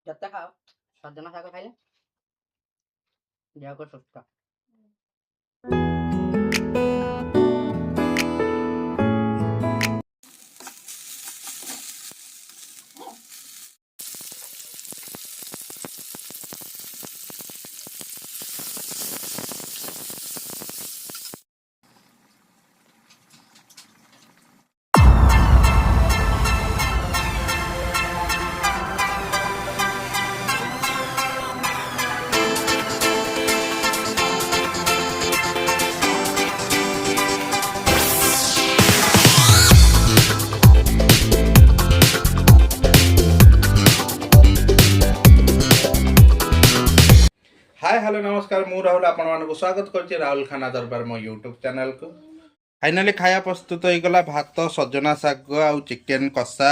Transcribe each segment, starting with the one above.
ଯେତେ ଖାଅ ସଜନା ଶାଗ ଖାଇଲେ ଦେହକୁ ସୁସ୍ଥ। हाय हेलो नमस्कार मु राहुल आपण मानक स्वागत करछि राहुल खाना दरबार मो यूट्यूब चैनल को। फाइनली खाया प्रस्तुत हो गला भात सजना साग आउ चिकेन कषा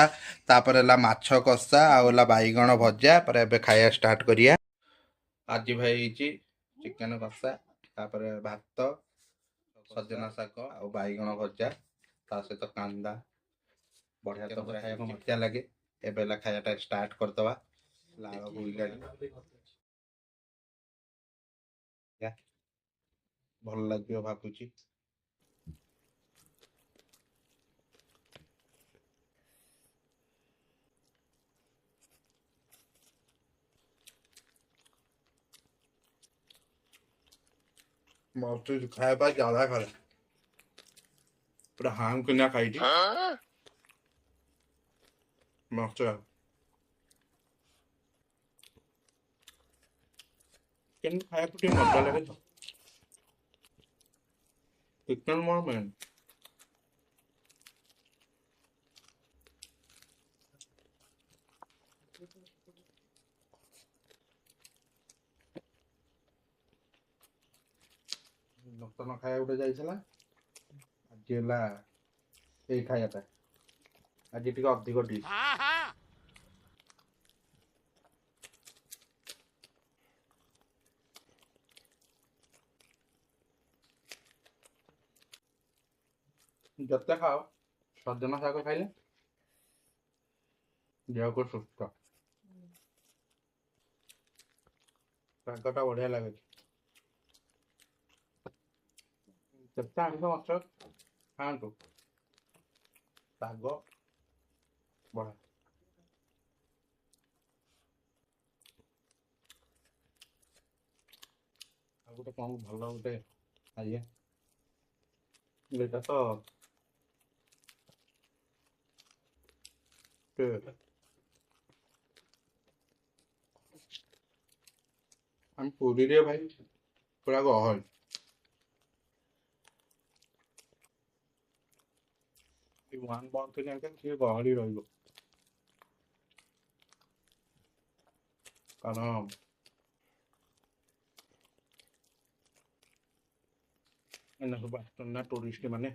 तापर माछ कषा आउला बैगण भजा पर एबे खाया स्टार्ट करिया। आज भाई चिकेन कषा तापर भात सजना साग आउ बैगण भजा ता सहित कांदा बढ़िया तो खाया को मजा लगे। एबेला खायाटा स्टार्ट करदवा लाल बुइलाडी भल लगे भावुची। मस्त खाया ज्यादा खा पूरा हाम किना खाई मस्त चिकेन खाया को मजा लगे तो चिकेन मोर मेन नूतन खाया गोटे जाइला आज ये खायाटा आज टी अधिक डिश जते खाओ सजना शाग खाइले देह को सुस्थ शागटा बढ़िया लगे जते आमिष माछ खाआंतु शाग बढ़िया आ गोटे कौन भल गोटे खाइए तो हम पूरी रे भाई पूरा गहल वन बंद गहली रही कारण सब आसना टूरिस्ट माने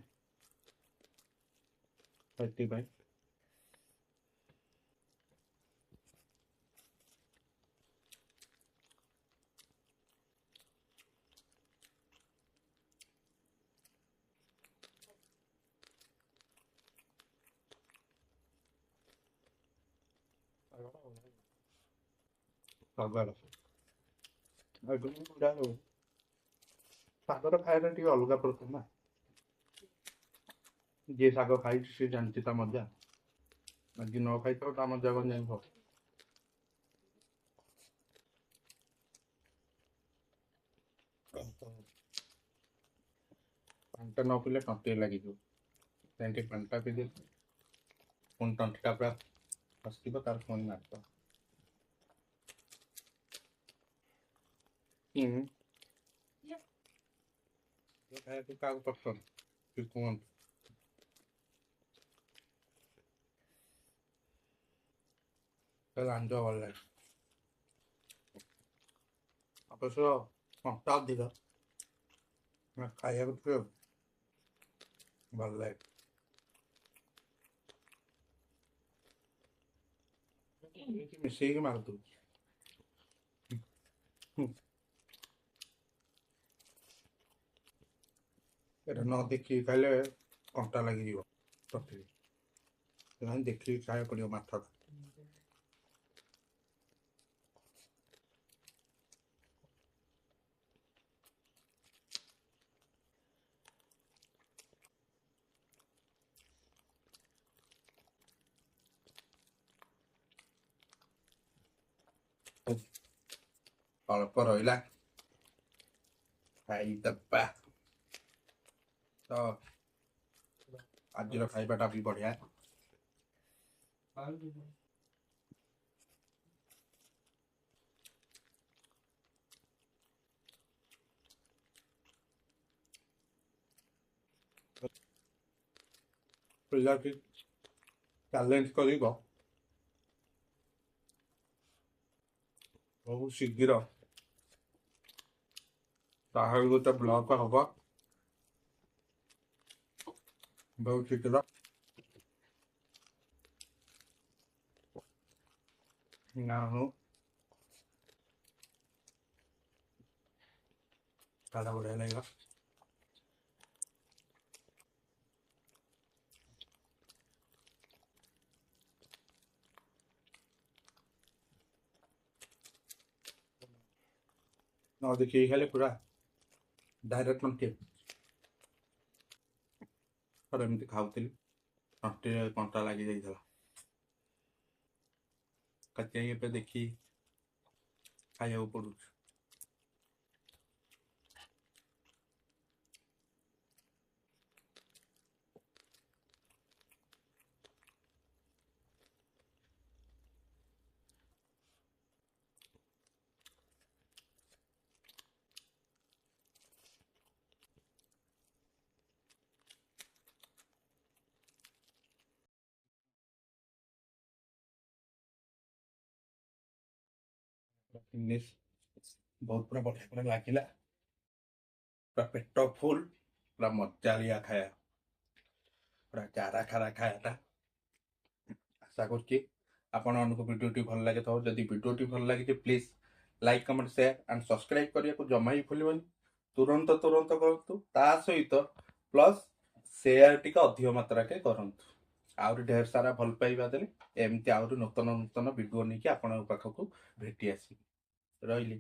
सागर सागर खाया टी अलग प्रकार ना जी साग खाई सी जानती मजा आज न खाई तो मजा कौन जान पाटा न पीले तंती लगे पाटा पी पुणी तंटा पूरा फसब तार पुणी मार खाया क्या पसंद कहूँ रांझ भल लगे अवश्य कंटा अधिक खाया भल लगे मिसेक मारदू न देखिए खाइले कंटा लगे तथी देखिए खाया पड़ो माछ ଅଳ୍ପ ରହିଲା ଖାଇଦବା। ତ ଆଜିର ଖାଇବାଟା ବି ବଢିଆ। ପିଲାଟି ଚ୍ୟାଲେଞ୍ଜ କରିବ ବହୁତ ଶୀଘ୍ର ତାହାର ଗୋଟେ ବ୍ଲଗ ହବ ବହୁତ ଶୀଘ୍ର। ନା ହଉ ଖାଇବା ବଢିଆ ଲାଗିଲା। ନ ଦେଖିକି ଖାଇଲେ ପୁରା ଡାଇରେକ୍ଟ ତଣ୍ଟି। ଥରେ ଏମିତି ଖାଉଥିଲି ତଣ୍ଟିରେ କଣ୍ଟା ଲାଗି ଯାଇଥିଲା। କାଟିକି ଏବେ ଦେଖି ଖାଇବାକୁ ପଡୁଛି। ବହୁତ ପୁରା ବଢିଆ ପୁରା ଲାଗିଲା। ପୁରା ପେଟ ଫୁଲ, ପୁରା ମଜାଳିଆ ଖାଇବା, ପୁରା ଚାରା ଖାରା ଖାଇବାଟା। ଆଶା କରୁଛି ଆପଣମାନଙ୍କୁ ଭିଡ଼ିଓଟି ଭଲ ଲାଗିଥିବ। ଯଦି ଭିଡ଼ିଓଟି ଭଲ ଲାଗିଛି please like comment share and subscribe କରିବାକୁ ଜମା ବି ଭୁଲିବନି। ତୁରନ୍ତ କରନ୍ତୁ। ତା ସହିତ ପ୍ଲସ୍ ସେୟାର ଟିକେ ଅଧିକ ମାତ୍ରାରେ କରନ୍ତୁ। ଆହୁରି ଢେର ସାରା ଭଲ ପାଇବା ଦେଲେ ଏମିତି ଆହୁରି ନୂତନ ଭିଡ଼ିଓ ନେଇକି ଆପଣଙ୍କ ପାଖକୁ ଭେଟି ଆସିବି। ରହିଲି।